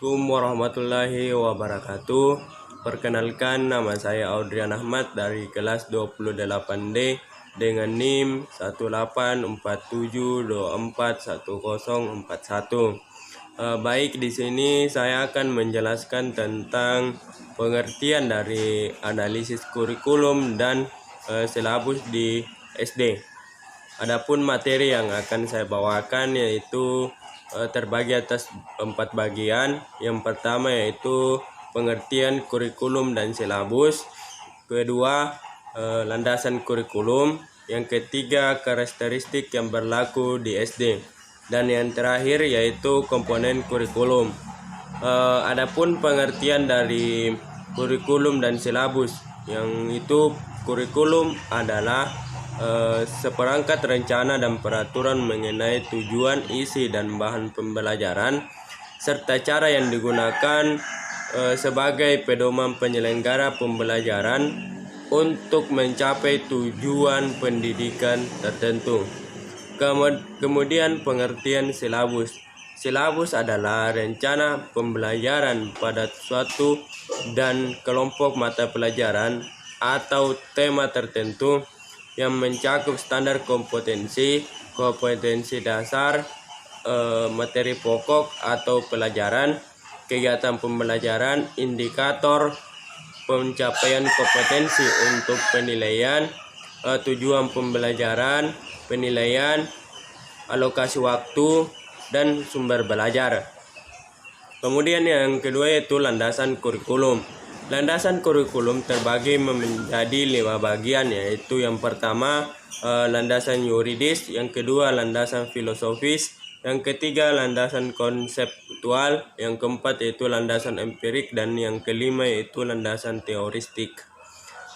Assalamualaikum warahmatullahi wabarakatuh. Perkenalkan, nama saya Audrian Ahmad dari kelas 28D dengan NIM 18472411041. Baik, di sini saya akan menjelaskan tentang pengertian dari analisis kurikulum dan silabus di SD. Adapun materi yang akan saya bawakan yaitu terbagi atas 4 bagian. Yang pertama yaitu pengertian kurikulum dan silabus, kedua landasan kurikulum, yang ketiga karakteristik yang berlaku di SD, dan yang terakhir yaitu komponen kurikulum. Adapun pengertian dari kurikulum dan silabus, yang itu kurikulum adalah seperangkat rencana dan peraturan mengenai tujuan, isi, dan bahan pembelajaran serta cara yang digunakan sebagai pedoman penyelenggara pembelajaran untuk mencapai tujuan pendidikan tertentu. Kemudian pengertian silabus. Silabus adalah rencana pembelajaran pada suatu dan kelompok mata pelajaran atau tema tertentu yang mencakup standar kompetensi dasar, materi pokok atau pelajaran, kegiatan pembelajaran, indikator pencapaian kompetensi untuk penilaian, tujuan pembelajaran, penilaian, alokasi waktu, dan sumber belajar. Kemudian yang kedua yaitu landasan kurikulum. Landasan kurikulum terbagi menjadi 5 bagian, yaitu yang pertama landasan yuridis, yang kedua landasan filosofis, yang ketiga landasan konseptual, yang keempat yaitu landasan empirik, dan yang kelima yaitu landasan teoristik.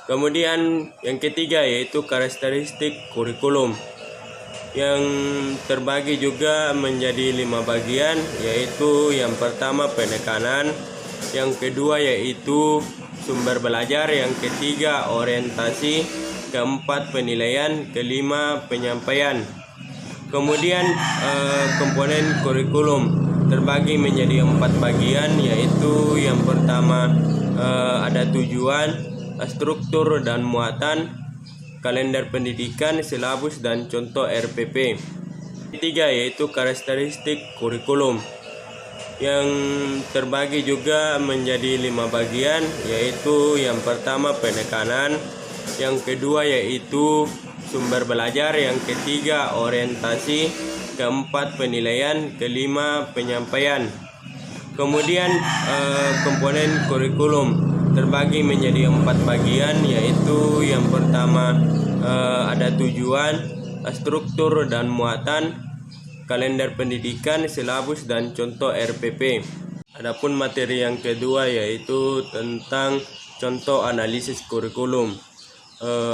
Kemudian yang ketiga yaitu karakteristik kurikulum, yang terbagi juga menjadi 5 bagian, yaitu yang pertama penekanan, yang kedua yaitu sumber belajar, yang ketiga orientasi, keempat penilaian, kelima penyampaian. Kemudian komponen kurikulum terbagi menjadi 4 bagian, yaitu yang pertama ada tujuan, struktur dan muatan, kalender pendidikan, silabus, dan contoh RPP. Ketiga yaitu karakteristik kurikulum, yang terbagi juga menjadi 5 bagian, yaitu yang pertama penekanan, yang kedua yaitu sumber belajar, yang ketiga orientasi, keempat penilaian, kelima penyampaian. Kemudian komponen kurikulum terbagi menjadi 4 bagian, yaitu yang pertama ada tujuan, struktur dan muatan, kalender pendidikan, silabus, dan contoh RPP. Adapun materi yang kedua yaitu tentang contoh analisis kurikulum.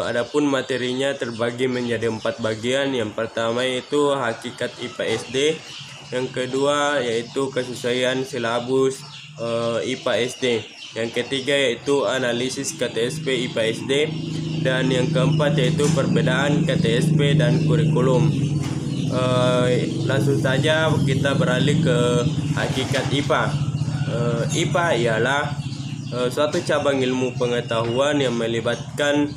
Adapun materinya terbagi menjadi 4 bagian. Yang pertama yaitu hakikat IPA SD, yang kedua yaitu kesesuaian silabus IPA SD, yang ketiga yaitu analisis KTSP IPA SD, dan yang keempat yaitu perbedaan KTSP dan kurikulum. Langsung saja kita beralih ke hakikat IPA. IPA ialah suatu cabang ilmu pengetahuan yang melibatkan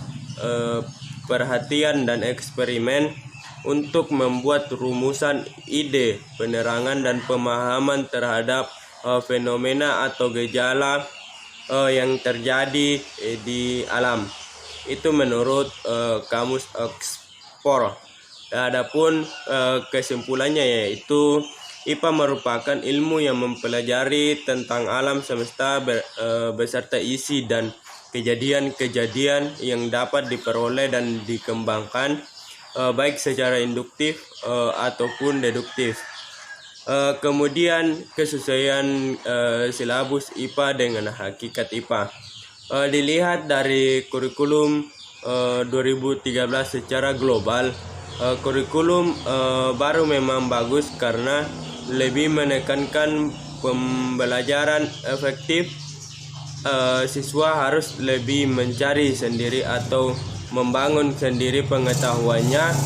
perhatian dan eksperimen untuk membuat rumusan, ide, penerangan, dan pemahaman terhadap fenomena atau gejala yang terjadi di alam. Itu menurut Kamus Oxford. Adapun kesimpulannya yaitu IPA merupakan ilmu yang mempelajari tentang alam semesta beserta isi dan kejadian-kejadian yang dapat diperoleh dan dikembangkan baik secara induktif ataupun deduktif. Kemudian kesesuaian silabus IPA dengan hakikat IPA. Dilihat dari kurikulum 2013 secara global, kurikulum baru memang bagus karena lebih menekankan pembelajaran efektif. Siswa harus lebih mencari sendiri atau membangun sendiri pengetahuannya.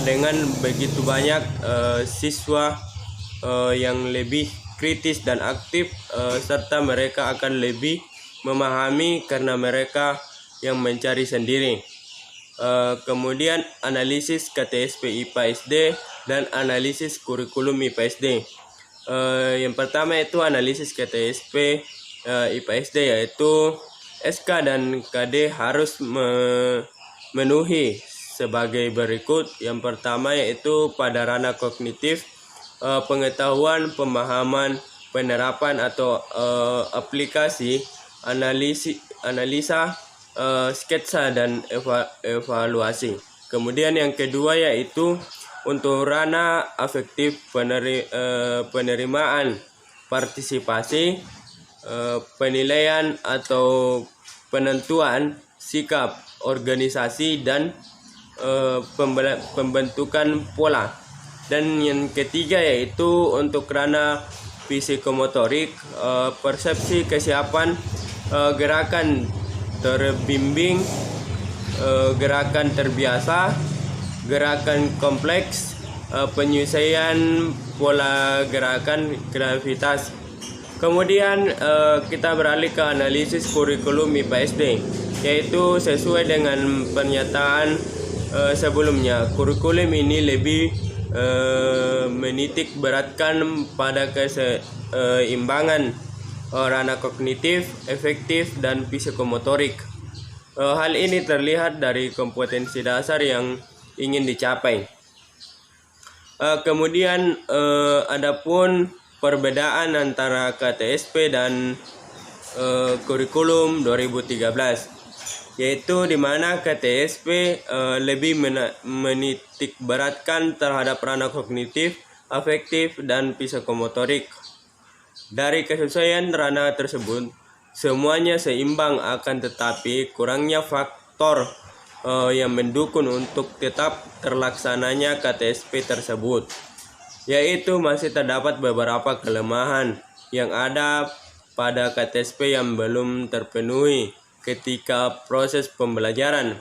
Dengan begitu banyak siswa yang lebih kritis dan aktif, serta mereka akan lebih memahami karena mereka yang mencari sendiri. Kemudian analisis KTSP IPA SD dan analisis kurikulum IPA SD. Yang pertama itu analisis KTSP IPA SD, yaitu SK dan KD harus memenuhi sebagai berikut. Yang pertama yaitu pada ranah kognitif, pengetahuan, pemahaman, penerapan atau aplikasi, analisa, sketsa dan evaluasi. Kemudian yang kedua yaitu untuk ranah afektif, penerimaan, partisipasi, penilaian atau penentuan sikap organisasi dan pembentukan pola. Dan yang ketiga yaitu untuk ranah psikomotorik, persepsi, kesiapan, gerakan terbimbing, gerakan terbiasa, gerakan kompleks, penyelesaian pola gerakan, kreativitas. Kemudian kita beralih ke analisis kurikulum IPA SD, yaitu sesuai dengan pernyataan sebelumnya, kurikulum ini lebih menitik beratkan pada keseimbangan ranah kognitif, efektif, dan psikomotorik. Hal ini terlihat dari kompetensi dasar yang ingin dicapai. Kemudian adapun perbedaan antara KTSP dan kurikulum 2013, yaitu di mana KTSP lebih menitik beratkan terhadap ranah kognitif, afektif, dan psikomotorik. Dari kesesuaian ranah tersebut, semuanya seimbang, akan tetapi kurangnya faktor yang mendukung untuk tetap terlaksananya KTSP tersebut, yaitu masih terdapat beberapa kelemahan yang ada pada KTSP yang belum terpenuhi ketika proses pembelajaran.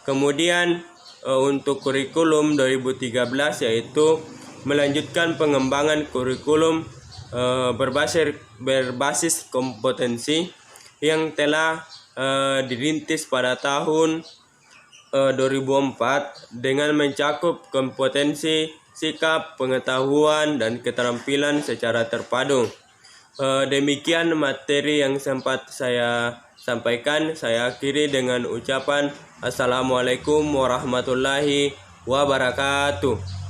Kemudian untuk kurikulum 2013 yaitu melanjutkan pengembangan kurikulum berbasis kompetensi yang telah dirintis pada tahun 2004 dengan mencakup kompetensi, sikap, pengetahuan, dan keterampilan secara terpadu. Demikian materi yang sempat saya sampaikan. Saya akhiri dengan ucapan Assalamualaikum warahmatullahi wabarakatuh.